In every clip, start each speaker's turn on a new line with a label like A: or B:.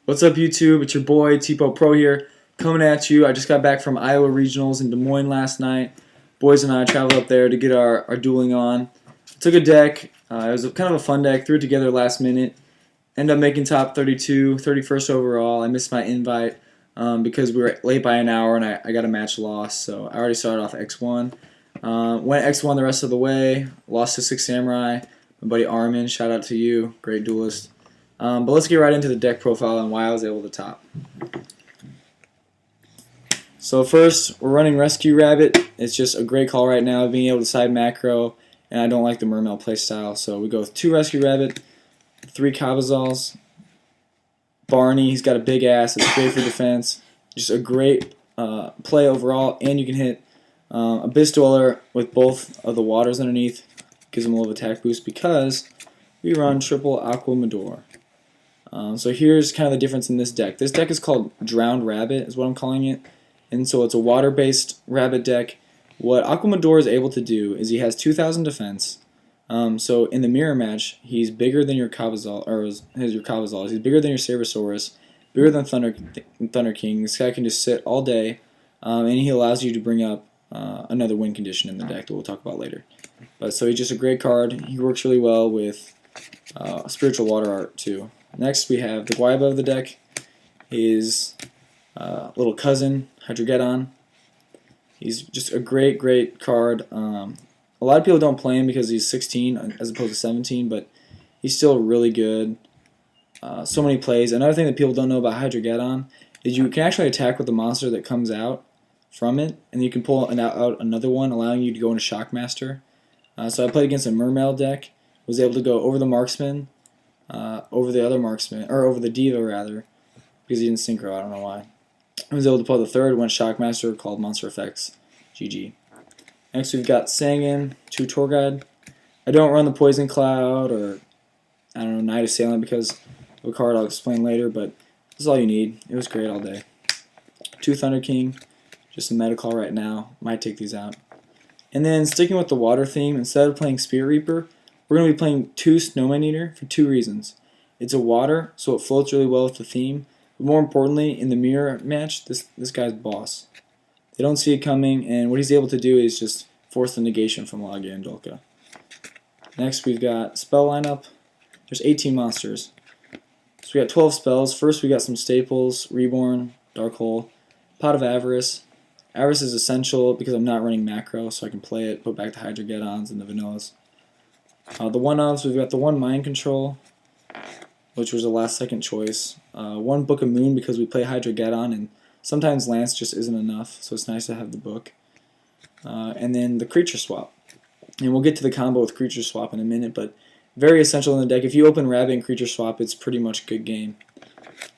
A: What's up, YouTube? It's your boy Tipo Pro here, coming at you. I just got back from Iowa Regionals in Des Moines last night. Boys and I traveled up there to get our dueling on. Took a deck. It was kind of a fun deck. Threw it together last minute. Ended up making top 32, 31st overall. I missed my invite because we were late by an hour and I got a match loss. So I already started off X1. Went X1 the rest of the way. Lost to 6 Samurai. My buddy Armin, shout out to you. Great duelist. But let's get right into the deck profile and why I was able to top. So first, we're running Rescue Rabbit. It's just a great call right now, being able to side macro, and I don't like the Mermail playstyle. So we go with 2 Rescue Rabbit, 3 Cabazals, Barney, he's got a big ass, it's great for defense. Just a great play overall, and you can hit Abyss Dweller with both of the waters underneath. Gives him a little attack boost because we run triple Aqua Mador. So here's kind of the difference in this deck. This deck is called Drowned Rabbit, is what I'm calling it. And so it's a water-based rabbit deck. What Aquamador is able to do is he has 2,000 defense. So in the mirror match, he's bigger than your Cabazal, or your Cabazal. He's bigger than your Ceratosaurus, bigger than Thunder King. This guy can just sit all day, and he allows you to bring up another win condition in the deck that we'll talk about later. But so he's just a great card. He works really well with Spiritual Water Art too. Next, we have the Guaiba of the deck, his little cousin, Hydrogeddon. He's just a great card. A lot of people don't play him because he's 16 as opposed to 17, but he's still really good. So many plays. Another thing that people don't know about Hydrogeddon is you can actually attack with the monster that comes out from it, and you can pull out another one, allowing you to go into Shockmaster. So I played against a Mermail deck, was able to go over the Marksman, over the other Marksman, or over the Diva rather, because he didn't synchro, I don't know why. I was able to pull the third, went Shockmaster, called Monster Effects, GG. Next we've got Sangin, 2 Tour Guide. I don't run the Poison Cloud, or, I don't know, Night Assailant because of a card I'll explain later, but this is all you need. It was great all day. 2 Thunder King, just a meta call right now, might take these out. And then sticking with the water theme, instead of playing Spirit Reaper, we're going to be playing 2 Snowman Eater for 2 reasons. It's a water, so it floats really well with the theme. But more importantly, in the mirror match, this guy's boss. They don't see it coming, and what he's able to do is just force the negation from Lagia and Dolka. Next, we've got spell lineup. There's 18 monsters. So we got 12 spells. First, we got some staples: Reborn, Dark Hole, Pot of Avarice. Avarice is essential because I'm not running macro, so I can play it, put back the Hydrogeddons and the Vanillas. The one-ofs, we've got the 1 Mind Control, which was a last-second choice. 1 Book of Moon because we play Hydrogeddon, and sometimes Lance just isn't enough, so it's nice to have the book. And then the Creature Swap. And we'll get to the combo with Creature Swap in a minute, but very essential in the deck. If you open Rabbit and Creature Swap, it's pretty much a good game.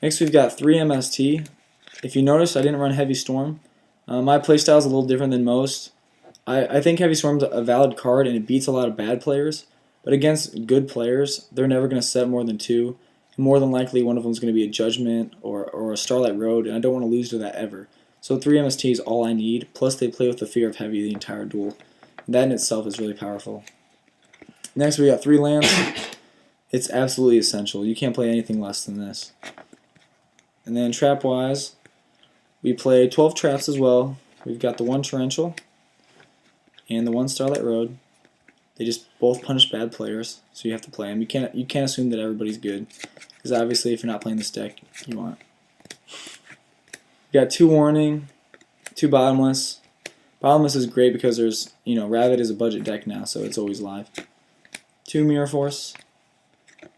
A: Next we've got 3 MST. If you notice, I didn't run Heavy Storm. My playstyle is a little different than most. I think Heavy Storm's a valid card, and it beats a lot of bad players. But against good players, they're never going to set more than 2. And more than likely, one of them is going to be a Judgment or a Starlight Road, and I don't want to lose to that ever. So 3 MST is all I need, plus they play with the fear of Heavy the entire duel. And that in itself is really powerful. Next, we got 3 lands. It's absolutely essential. You can't play anything less than this. And then trap-wise, we play 12 traps as well. We've got the 1 Torrential and the 1 Starlight Road. They just both punish bad players, so you have to play them. You can't assume that everybody's good, because obviously if you're not playing this deck, you want. You got 2 Warning, 2 Bottomless. Bottomless is great because there's, Rabbit is a budget deck now, so it's always live. 2 Mirror Force,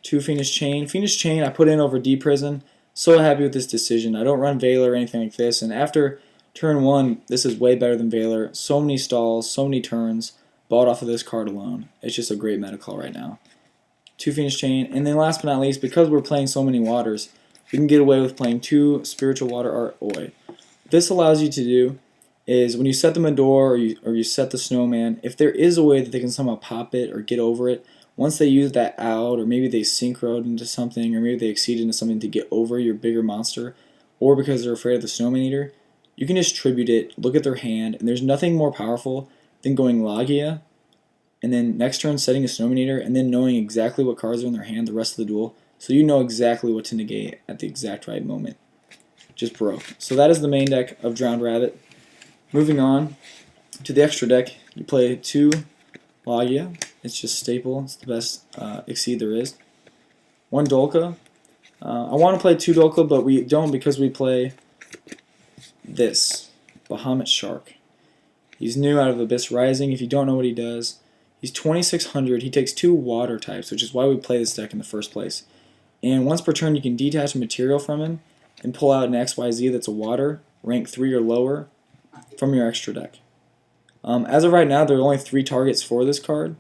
A: 2 Phoenix Chain. Phoenix Chain I put in over D Prison. So happy with this decision. I don't run Valor or anything like this, and after turn 1, this is way better than Valor. So many stalls, so many turns. Bought off of this card alone. It's just a great meta call right now. 2 Phoenix Chain, and then last but not least, because we're playing so many waters, we can get away with playing 2 Spiritual Water Art Oi. What this allows you to do is when you set the Mador or you set the Snowman, if there is a way that they can somehow pop it or get over it, once they use that out, or maybe they synchroed into something, or maybe they exceeded into something to get over your bigger monster, or because they're afraid of the Snowman Eater, you can just tribute it, look at their hand, and there's nothing more powerful than going Lagia, and then next turn setting a Snowman Eater, and then knowing exactly what cards are in their hand the rest of the duel. so you know exactly what to negate at the exact right moment. Just broke. So that is the main deck of Drowned Rabbit. Moving on to the extra deck, you play 2 Logia. It's just staple. It's the best Exceed there is. 1 Dolka. I want to play 2 Dolka, but we don't because we play this Bahamut Shark. He's new out of Abyss Rising. If you don't know what he does, he's 2600. He takes 2 water types, which is why we play this deck in the first place. And once per turn, you can detach a material from him and pull out an XYZ that's a water, rank 3 or lower, from your extra deck. As of right now, there are only 3 targets for this card.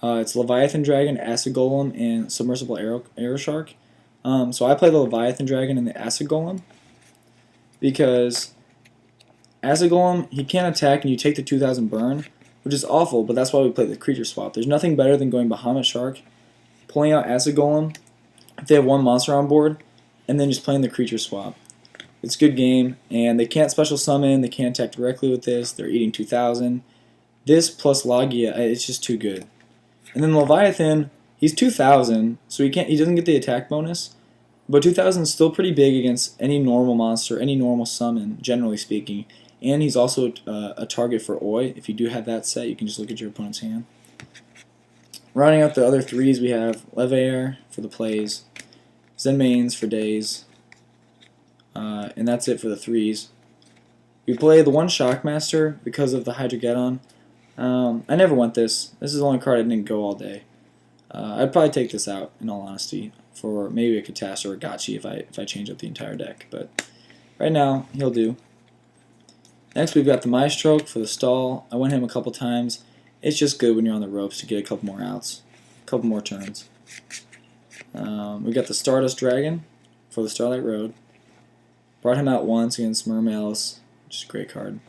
A: It's Leviathan Dragon, Acid Golem, and Submersible Arrow Shark. So I play the Leviathan Dragon and the Acid Golem because Acid Golem, he can't attack and you take the 2000 burn, which is awful, but that's why we play the creature swap. There's nothing better than going Bahamut Shark, pulling out Acid Golem if they have 1 monster on board, and then just playing the creature swap. It's a good game, and they can't special summon, they can't attack directly with this, they're eating 2000. This plus Logia, it's just too good. And then Leviathan, he's 2000, so he doesn't get the attack bonus, but 2000 is still pretty big against any normal monster, any normal summon, generally speaking. And he's also a target for Oi. If you do have that set, you can just look at your opponent's hand. Rounding out the other 3s, we have Levair for the plays, Zen Moines for days, and that's it for the 3s. We play the 1 Shockmaster because of the Hydrogeddon. I never want this. This is the only card I didn't go all day. I'd probably take this out, in all honesty, for maybe a Catastrophe or a Gotchi if I change up the entire deck. But right now, he'll do. Next, we've got the Maestro for the stall. I went him a couple times. It's just good when you're on the ropes to get a couple more outs, a couple more turns. We got the Stardust Dragon for the Starlight Road. Brought him out once against Mermails, which is a great card.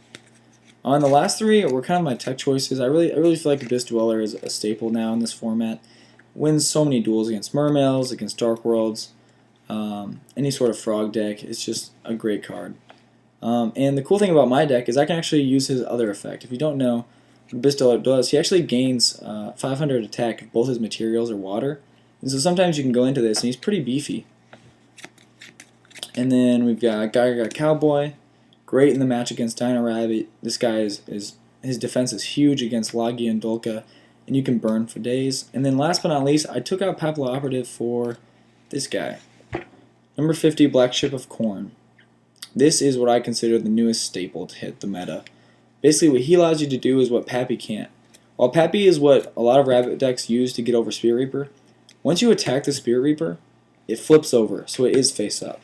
A: On the last 3 were kind of my tech choices. I really feel like Abyss Dweller is a staple now in this format. Wins so many duels against Mermails, against Dark Worlds, any sort of frog deck. It's just a great card. And the cool thing about my deck is I can actually use his other effect. If you don't know what Abyss Dweller does, he actually gains 500 attack if both his materials are water. And so sometimes you can go into this, and he's pretty beefy. And then we've got Gaga Cowboy. Great in the match against Dino Rabbit. This guy his defense is huge against Logia and Dolka, and you can burn for days. And then last but not least, I took out Papilla Operative for this guy. Number 50, Black Ship of Corn. This is what I consider the newest staple to hit the meta. Basically, what he allows you to do is what Pappy can't. While Pappy is what a lot of Rabbit decks use to get over Spirit Reaper, once you attack the Spirit Reaper, it flips over, so it is face up.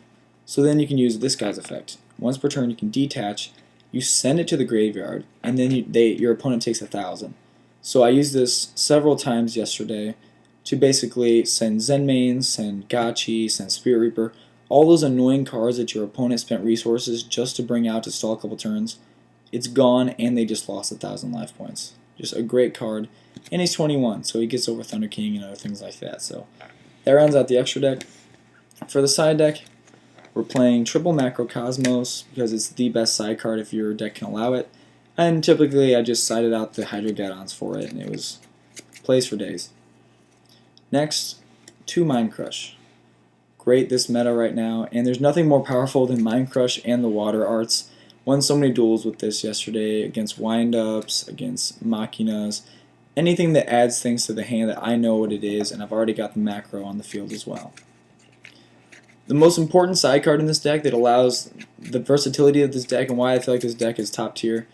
A: So then you can use this guy's effect. Once per turn, you can detach, you send it to the graveyard, and then your opponent takes 1,000. So I used this several times yesterday to basically send Zen Mains, send Gotchi, send Spirit Reaper, all those annoying cards that your opponent spent resources just to bring out to stall a couple turns. It's gone, and they just lost 1,000 life points. Just a great card. And he's 21, so he gets over Thunder King and other things like that. So that rounds out the extra deck. For the side deck, we're playing triple Macrocosmos because it's the best side card if your deck can allow it. And typically I just sided out the Hydrogeddons for it, and it was plays for days. Next, 2 Mind Crush. Great this meta right now, and there's nothing more powerful than Mind Crush and the Water Arts. Won so many duels with this yesterday against Wind-Ups, against Machinas, anything that adds things to the hand that I know what it is, and I've already got the macro on the field as well. The most important side card in this deck that allows the versatility of this deck and why I feel like this deck is top tier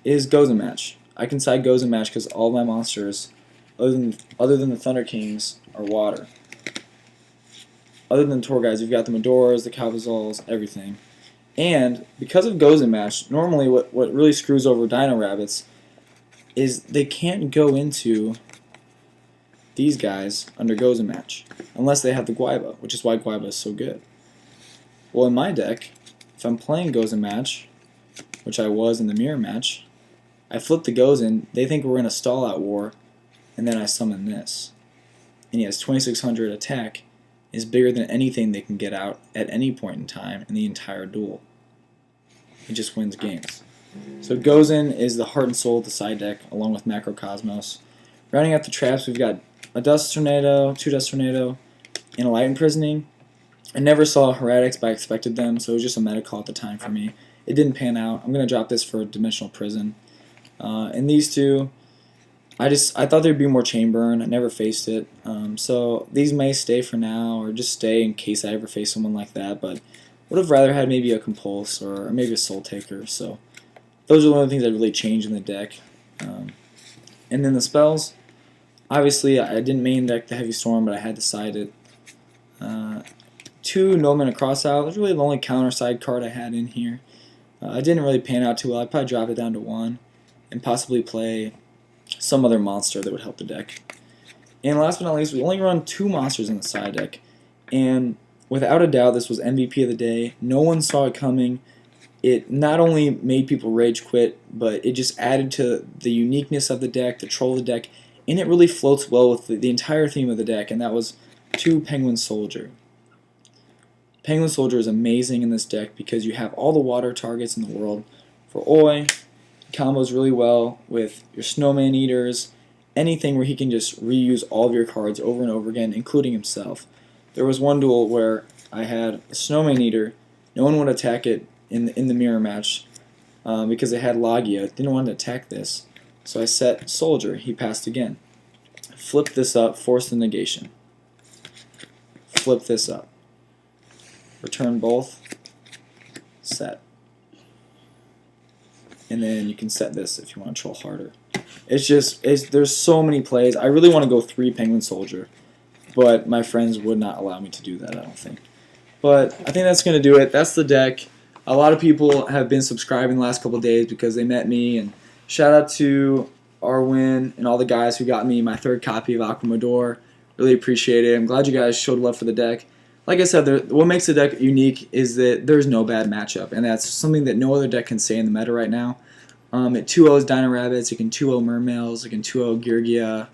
A: is Gozen Match. I can side Gozen Match because all my monsters, other than the Thunder Kings, are water. Other than the Tour Guys, you've got the Medoras, the Cavazals, everything. And because of Gozen Match, normally what really screws over Dino Rabbits is they can't go into these guys under Gozen Match unless they have the Guaiba, which is why Guaiba is so good. Well, in my deck, if I'm playing Gozen Match, which I was in the mirror match, I flip the Gozen, they think we're in a stall-out war, and then I summon this. And he has 2600 attack, is bigger than anything they can get out at any point in time in the entire duel. He just wins games. So Gozen is the heart and soul of the side deck, along with Macrocosmos. Rounding out the traps, we've got a Dust Tornado, 2 Dust Tornado, and a light imprisoning. I never saw heretics, but I expected them, so it was just a meta call at the time for me. It didn't pan out. I'm going to drop this for Dimensional Prison. And these two, I thought there'd be more chain burn. I never faced it. So these may stay for now, or just stay in case I ever face someone like that, but would have rather had maybe a Compulse or maybe a Soul Taker. So those are one of the things that really changed in the deck. And then the spells, obviously I didn't main deck the Heavy Storm, but I had to side it. 2 No Mana Crossout was really the only counter side card I had in here. I didn't really pan out too well. I'd probably drop it down to 1 and possibly play some other monster that would help the deck. And last but not least, we only run 2 monsters in the side deck. And without a doubt, this was MVP of the day. No one saw it coming. It not only made people rage quit, but it just added to the uniqueness of the deck, the troll of the deck, and it really floats well with the entire theme of the deck, and that was 2 Penguin Soldier. Penguin Soldier is amazing in this deck because you have all the water targets in the world. For Oi, combos really well with your Snowman Eaters, anything where he can just reuse all of your cards over and over again, including himself. There was one duel where I had a Snowman Eater, no one would attack it in the mirror match because they had Logia, didn't want to attack this. So I set Soldier, he passed again. Flip this up, force the negation. Flip this up. Return both, set. And then you can set this if you want to troll harder. There's so many plays. I really want to go 3 Penguin Soldier, but my friends would not allow me to do that, I don't think. But I think that's going to do it. That's the deck. A lot of people have been subscribing the last couple of days because they met me, and shout out to Arwin and all the guys who got me my 3rd copy of Aquamador. Really appreciate it. I'm glad you guys showed love for the deck. Like I said, what makes the deck unique is that there's no bad matchup, and that's something that no other deck can say in the meta right now. It 2-0s Dino Rabbits, it can 2-0 Mermails, it can 2-0 Geargia,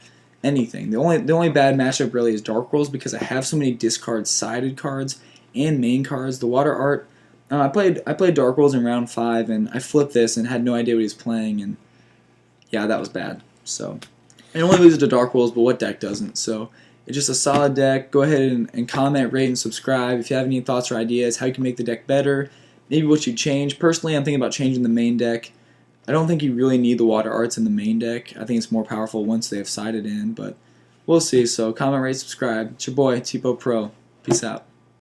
A: anything. The only bad matchup really is Dark Rolls because I have so many discard sided cards and main cards. The Water Art, I played Dark Rolls in round 5, and I flipped this and had no idea what he was playing, and yeah, that was bad. So it only loses to Dark Rolls, but what deck doesn't? So it's just a solid deck. Go ahead and comment, rate, and subscribe. If you have any thoughts or ideas, how you can make the deck better, maybe what you change. Personally, I'm thinking about changing the main deck. I don't think you really need the Water Arts in the main deck. I think it's more powerful once they have sided in, but we'll see. So comment, rate, subscribe. It's your boy, Tipo Pro. Peace out.